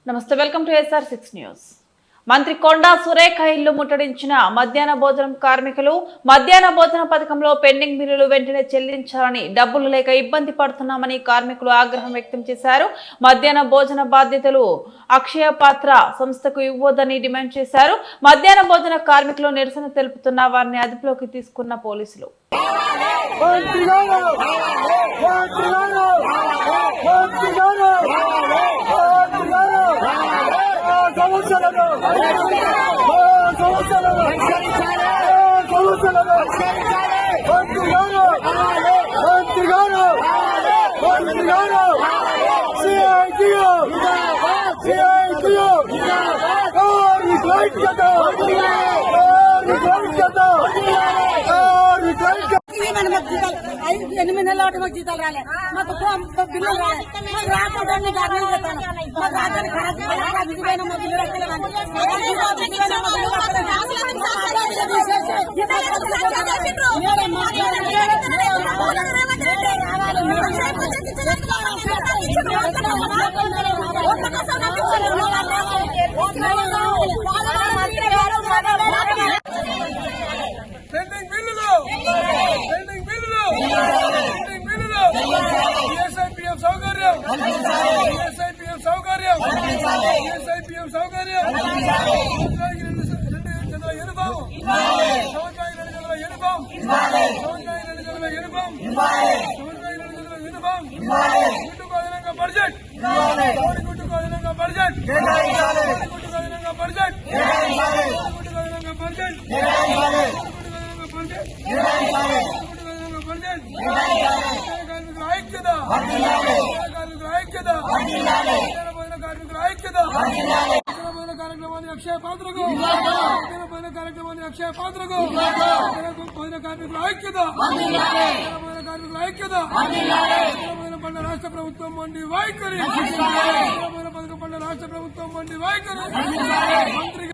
నమస్తే, welcome to SR6 news. మంత్రి కొండా సురేఖ ఇల్లు ముట్టడించిన మధ్యాహ్న భోజనం కార్మికులు మధ్యాహ్న భోజన పథకంలో పెండింగ్ బిల్లులు వెంటనే చెల్లించాలని, డబ్బులు లేక ఇబ్బంది పడుతున్నామని కార్మికులు ఆగ్రహం వ్యక్తం చేశారు. మధ్యాహ్న భోజన బాధ్యతలు అక్షయ పాత్ర సంస్థకు ఇవ్వొద్దని డిమాండ్ చేశారు. మధ్యాహ్న భోజన కార్మికులు నిరసన తెలుపుతున్న వారిని అదుపులోకి తీసుకున్న పోలీసులు ఎనిమిది నెలల ఒకటి మాకు జీతాలు రాలే, మాకు బిల్లులు రాలే, మాకు రాకుండా ధర్నాలు చేస్తాను. మాకు రాజధాని కార్యక్రమాన్ని అక్షయ పాత్రకు కార్మికుల ఐక్యత పండ్ల రాష్ట్ర ప్రభుత్వం వంటి వైఖరి రాష్ట్ర ప్రభుత్వం వంటి వైఖరి మంత్రి